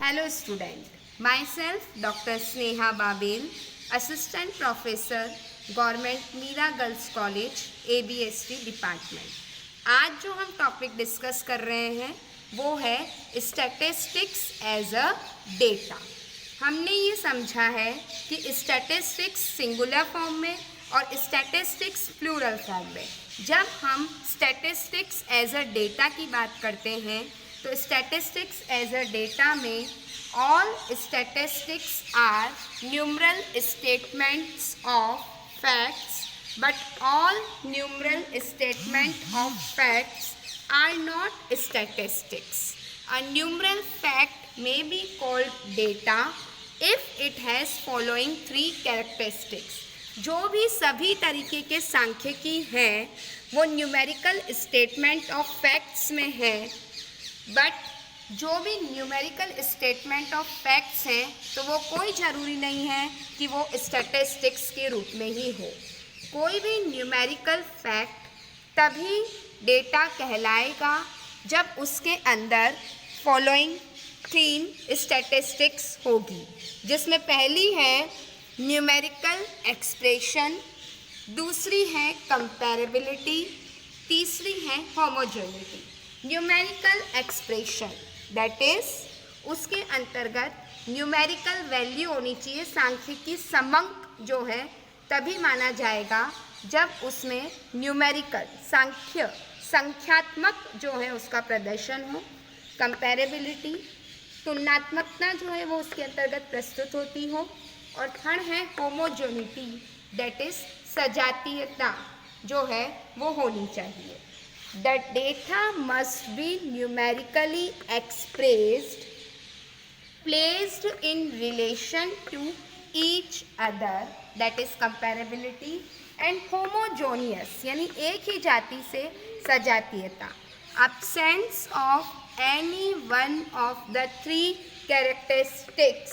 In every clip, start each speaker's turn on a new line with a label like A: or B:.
A: Hello student, myself Dr. Sneha Babel, Assistant Professor, Government Meera Girls College, ABST Department। आज जो हम topic discuss कर रहे हैं वो है स्टैटिस्टिक्स एज अ डेटा। हमने ये समझा है कि स्टैटिस्टिक्स सिंगुलर फॉर्म में और स्टैटिस्टिक्स प्लूरल फॉर्म में। जब हम स्टैटिस्टिक्स एज अ डेटा की बात करते हैं तो स्टैटिस्टिक्स एज अ डेटा में all statistics are numeral statements of facts, but all numeral statement of facts are not statistics. A numeral fact may be called data if it has following three characteristics. जो भी सभी तरीके के सांख्यिकी हैं वो numerical statement of facts में है, बट जो भी न्यूमेरिकल स्टेटमेंट ऑफ फैक्ट्स हैं तो वो कोई ज़रूरी नहीं है कि वो स्टैटिस्टिक्स के रूप में ही हो। कोई भी न्यूमेरिकल फैक्ट तभी डेटा कहलाएगा जब उसके अंदर फॉलोइंग 3 स्टैटिस्टिक्स होगी, जिसमें पहली है न्यूमेरिकल एक्सप्रेशन, दूसरी है कंपैरेबिलिटी, तीसरी है homogeneity. Numerical expression that is उसके अंतर्गत न्यूमेरिकल वैल्यू होनी चाहिए, सांख्यिकी समंक जो है तभी माना जाएगा जब उसमें न्यूमेरिकल संख्यात्मक जो है उसका प्रदर्शन हो। कंपैरेबिलिटी तुलनात्मकता जो है वो उसके अंतर्गत प्रस्तुत होती हो। और थर्ड है होमोजेनिटी दैट इज सजातीयता जो है वो होनी चाहिए। The data must be numerically expressed placed in relation to each other that is comparability and homogeneous यानी एक ही जाति से सजातीयता। absence of any one of the 3 characteristics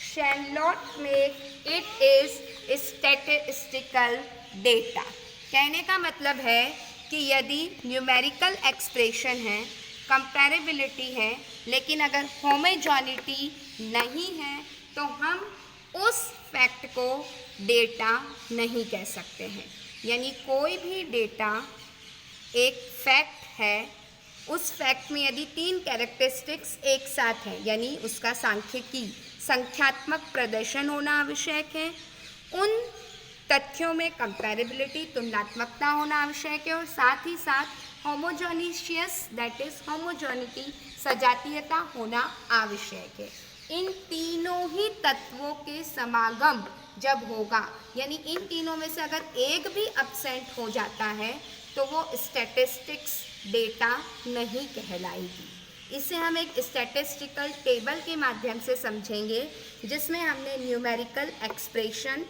A: shall not make it is statistical data। कहने का मतलब है कि यदि न्यूमेरिकल एक्सप्रेशन है, कंपैरेबिलिटी है, लेकिन अगर होमोजेनिटी नहीं है तो हम उस फैक्ट को डेटा नहीं कह सकते हैं। यानी कोई भी डेटा एक फैक्ट है, उस फैक्ट में यदि 3 कैरेक्टरिस्टिक्स एक साथ हैं यानी उसका सांख्यिकी संख्यात्मक प्रदर्शन होना आवश्यक है, उन तथ्यों में कंपैरेबिलिटी तुलनात्मकता होना आवश्यक है और साथ ही साथ होमोजेनिशियस दैट इज होमोजेनिटी सजातीयता होना आवश्यक है। इन तीनों ही तत्वों के समागम जब होगा यानी इन तीनों में से अगर एक भी अब्सेंट हो जाता है तो वो स्टैटिस्टिक्स डेटा नहीं कहलाएगी। इसे हम एक स्टैटिस्टिकल टेबल के माध्यम से समझेंगे जिसमें हमने न्यूमेरिकल एक्सप्रेशन,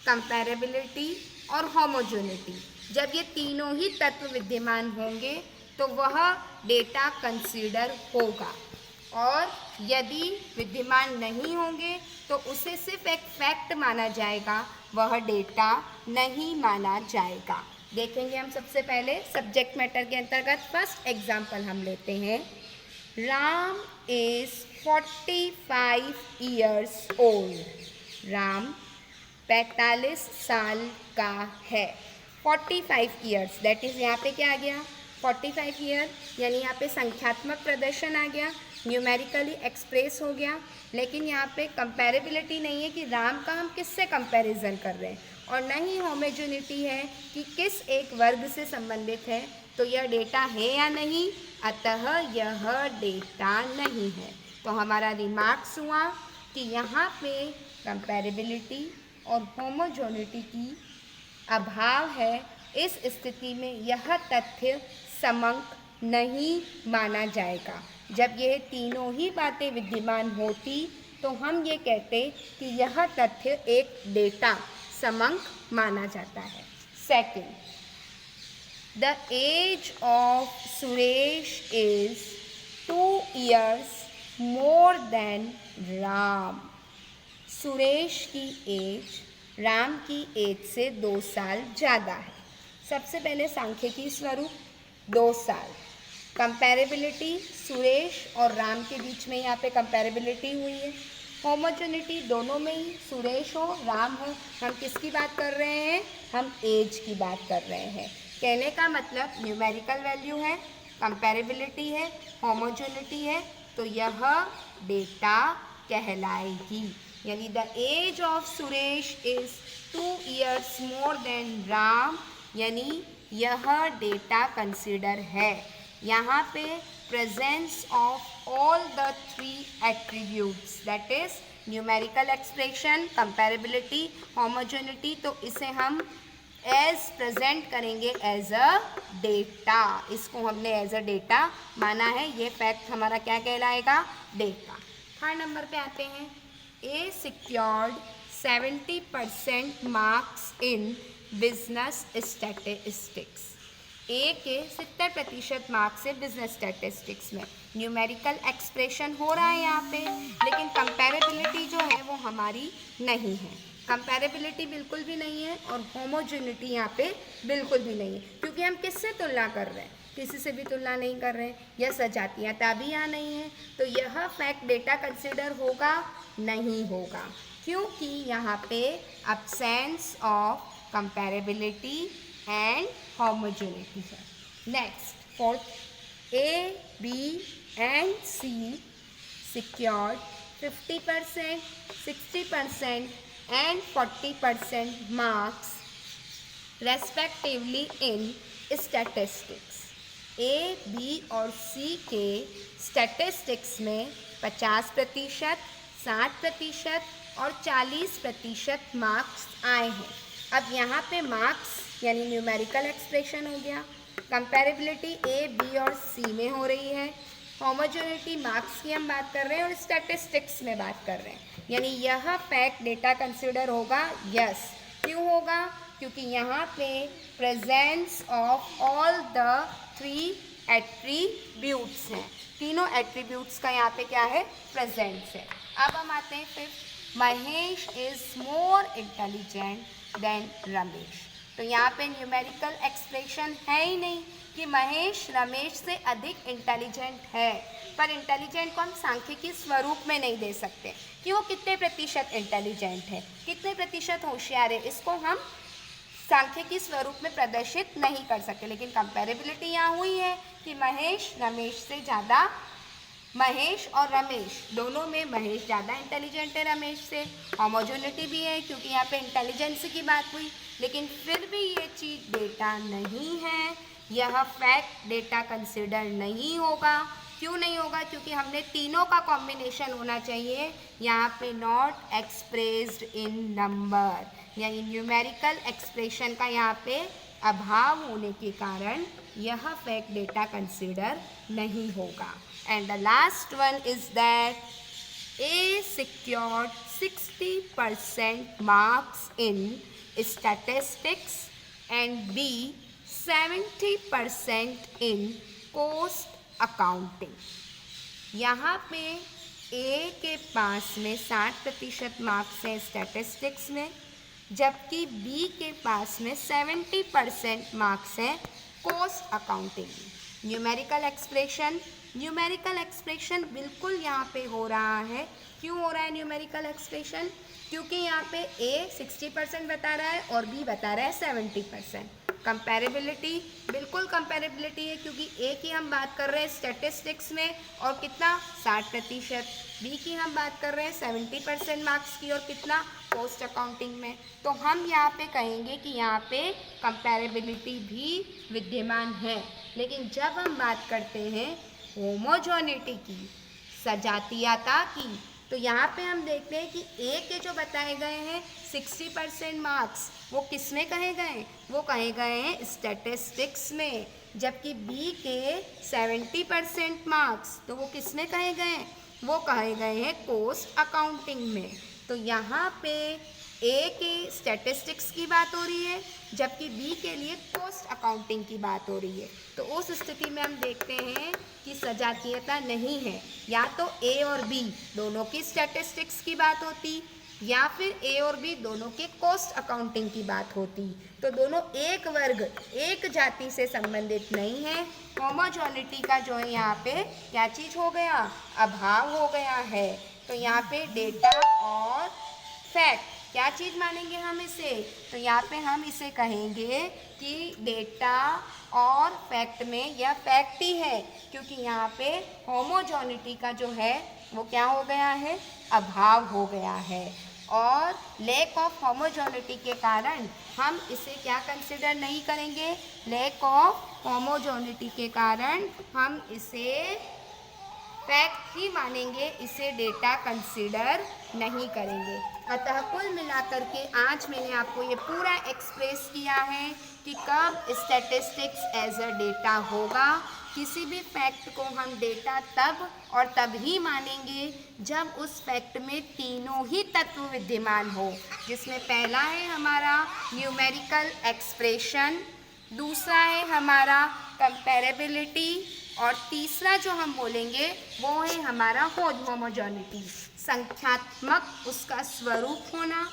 A: कंपैरेबिलिटी और होमोजेनिटी, जब ये तीनों ही तत्व विद्यमान होंगे तो वह डेटा कंसीडर होगा, और यदि विद्यमान नहीं होंगे तो उसे सिर्फ एक फैक्ट माना जाएगा, वह डेटा नहीं माना जाएगा। देखेंगे हम सबसे पहले सब्जेक्ट मैटर के अंतर्गत फर्स्ट एग्जाम्पल हम लेते हैं। Ram is 45 years old. Ram 45 साल का है। 45 ईयर्स दैट इज यहाँ पे क्या आ गया 45 ईयर यानी यहाँ पे संख्यात्मक प्रदर्शन आ गया, न्यूमेरिकली एक्सप्रेस हो गया, लेकिन यहाँ पे कंपैरेबिलिटी नहीं है कि राम का हम किससे कंपैरिजन कर रहे हैं, और न ही होमोजेनिटी है कि किस एक वर्ग से संबंधित है, तो यह डेटा है या नहीं, अतः यह डेटा नहीं है। तो हमारा रिमार्क्स हुआ कि यहाँ पे कंपैरेबिलिटी और होमोजेनिटी की अभाव है। इस स्थिति में यह तथ्य समंक नहीं माना जाएगा। जब यह तीनों ही बातें विद्यमान होती तो हम ये कहते कि यह तथ्य एक डेटा समंक माना जाता है। Second, the age of Suresh is 2 years more than Ram. Suresh की एज राम की एज से 2 साल ज़्यादा है। सबसे पहले सांख्यिकी स्वरूप 2 साल, कंपैरेबिलिटी, सुरेश और राम के बीच में यहाँ पे कंपैरेबिलिटी हुई है। होमोजेनिटी, दोनों में ही, सुरेश हो राम हो, हम किसकी बात कर रहे हैं, हम एज की बात कर रहे हैं। कहने का मतलब न्यूमेरिकल वैल्यू है, कंपैरेबिलिटी है, होमोजेनिटी है, तो यह डेटा कहलाएगी। यानी the age of Suresh is 2 years more than Ram, यानी यह डेटा कंसिडर है। यहाँ पे presence of all the 3 attributes, that is numerical expression, comparability, homogeneity, तो इसे हम एज प्रेजेंट करेंगे एज अ डेटा। इसको हमने एज अ डेटा माना है, ये फैक्ट हमारा क्या कहलाएगा, डेटा। थर्ड नंबर पे आते हैं, A secured 70% marks in business statistics. A के 70% मार्क्स है बिजनेस स्टैटिस्टिक्स में। न्यूमेरिकल एक्सप्रेशन हो रहा है यहाँ पे, लेकिन कंपैरेबिलिटी जो है वो हमारी नहीं है। कंपैरेबिलिटी बिल्कुल भी नहीं है और होमोजेनिटी यहाँ पे बिल्कुल भी नहीं है, क्योंकि हम किससे तुलना कर रहे हैं, किसी से भी तुलना नहीं कर रहे हैं। यह सजातीयता भी यहाँ नहीं है, तो यह फैक्ट डेटा कंसिडर होगा नहीं होगा, क्योंकि यहाँ पे absence of comparability and homogeneity है। Next, fourth, A, B and C secured 50%, 60% and 40% marks respectively in statistics। A, B और सी के स्टैटिस्टिक्स में 50%, 60% और 40% मार्क्स आए हैं। अब यहाँ पे मार्क्स यानी न्यूमेरिकल एक्सप्रेशन हो गया, कंपैरेबिलिटी ए, बी और सी में हो रही है, होमोजेनिटी मार्क्स की हम बात कर रहे हैं और स्टैटिस्टिक्स में बात कर रहे हैं, यानी यह फैक्ट डेटा कंसिडर होगा, यस। क्यों होगा, क्योंकि यहाँ पे presence of all the 3 attributes हैं, तीनों एट्रीब्यूट्स का यहाँ पे क्या है, प्रेजेंस है। अब हम आते हैं fifth, Mahesh is more intelligent then Ramesh. तो यहाँ पे न्यूमेरिकल एक्सप्रेशन है ही नहीं कि महेश रमेश से अधिक इंटेलिजेंट है, पर इंटेलिजेंट को हम सांख्यिकी स्वरूप में नहीं दे सकते कि वो कितने प्रतिशत इंटेलिजेंट है, कितने प्रतिशत होशियार है, इसको हम सांख्यिकी स्वरूप में प्रदर्शित नहीं कर सकते। लेकिन कंपैरेबिलिटी यहाँ हुई है कि महेश रमेश से ज़्यादा, महेश और रमेश दोनों में महेश ज़्यादा इंटेलिजेंट है रमेश से। होमोजेनिटी भी है क्योंकि यहाँ पे इंटेलिजेंस की बात हुई, लेकिन फिर भी ये चीज़ डेटा नहीं है, यह फैक्ट डेटा कंसिडर नहीं होगा। क्यों नहीं होगा, क्योंकि हमने तीनों का कॉम्बिनेशन होना चाहिए, यहाँ पे नॉट एक्सप्रेस्ड इन नंबर, यानी न्यूमेरिकल एक्सप्रेशन का यहाँ पे अभाव होने के कारण यह फैक्ट डेटा कंसिडर नहीं होगा। And the last one is that A secured 60% marks in statistics and B 70% in cost accounting. यहाँ पे ए के पास में 60% मार्क्स हैं स्टैटिस्टिक्स में, जबकि बी के पास में 70% मार्क्स हैं कॉस्ट अकाउंटिंग में। न्यूमेरिकल एक्सप्रेशन बिल्कुल यहाँ पे हो रहा है। क्यों हो रहा है न्यूमेरिकल एक्सप्रेशन, क्योंकि यहाँ पे ए 60% बता रहा है और बी बता रहा है 70%। कंपैरेबिलिटी, बिल्कुल कंपैरेबिलिटी है क्योंकि ए की हम बात कर रहे हैं स्टैटिस्टिक्स में और कितना 60%, बी की हम बात कर रहे हैं 70% मार्क्स की और कितना कॉस्ट अकाउंटिंग में। तो हम यहाँ पे कहेंगे कि यहाँ पे कंपैरेबिलिटी भी विद्यमान है। लेकिन जब हम बात करते हैं होमोजेनिटी की, सजातीयता की, तो यहाँ पे हम देखते हैं कि ए के जो बताए गए हैं 60% मार्क्स वो किस में कहे गए, वो कहे गए हैं स्टैटिस्टिक्स में, जबकि बी के 70% मार्क्स तो वो किस में कहे गए, वो कहे गए हैं कॉस्ट अकाउंटिंग में। तो यहाँ पे ए के स्टैटिस्टिक्स की बात हो रही है, जबकि बी के लिए कॉस्ट अकाउंटिंग की बात हो रही है। तो उस स्थिति में हम देखते हैं कि सजातीयता नहीं है, या तो ए और बी दोनों की स्टैटिस्टिक्स की बात होती या फिर ए और बी दोनों के कॉस्ट अकाउंटिंग की बात होती, तो दोनों एक वर्ग एक जाति से संबंधित नहीं है। होमोजेनिटी का जो है यहाँ पे क्या चीज़ हो गया, अभाव हो गया है। तो यहाँ पे डेटा और फैक्ट क्या चीज़ मानेंगे हम इसे, तो यहाँ पे हम इसे कहेंगे कि डेटा और फैक्ट में यह फैक्ट ही है, क्योंकि यहाँ पे होमोजेनिटी का जो है वो क्या हो गया है, अभाव हो गया है। और लैक ऑफ होमोजेनिटी के कारण हम इसे क्या कंसिडर नहीं करेंगे, लैक ऑफ होमोजेनिटी के कारण हम इसे फैक्ट ही मानेंगे, इसे डेटा कंसिडर नहीं करेंगे। अतः कुल मिलाकर के आज मैंने आपको ये पूरा एक्सप्रेस किया है कि कब स्टैटिस्टिक्स एज अ डेटा होगा। किसी भी फैक्ट को हम डेटा तब और तब ही मानेंगे जब उस फैक्ट में तीनों ही तत्व विद्यमान हो, जिसमें पहला है हमारा न्यूमेरिकल एक्सप्रेशन, दूसरा है हमारा कंपैरेबिलिटी, और तीसरा जो हम बोलेंगे वो है हमारा होमोजेनिटी, संख्यात्मक उसका स्वरूप होना,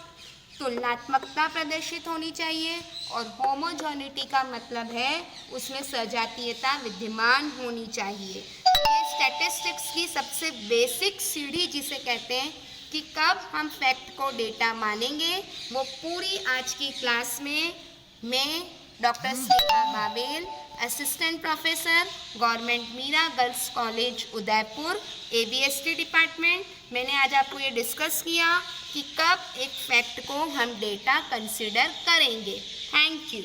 A: तुलनात्मकता प्रदर्शित होनी चाहिए, और होमोजेनिटी का मतलब है उसमें सजातीयता विद्यमान होनी चाहिए। ये स्टैटिस्टिक्स की सबसे बेसिक सीढ़ी जिसे कहते हैं कि कब हम फैक्ट को डेटा मानेंगे, वो पूरी आज की क्लास में मैं doctor Sneha Babel, assistant professor, government Meera girls college Udaipur, ABST department, मैंने आज आपको ये डिस्कस किया कि कब एक फैक्ट को हम डेटा कंसिडर करेंगे। Thank you.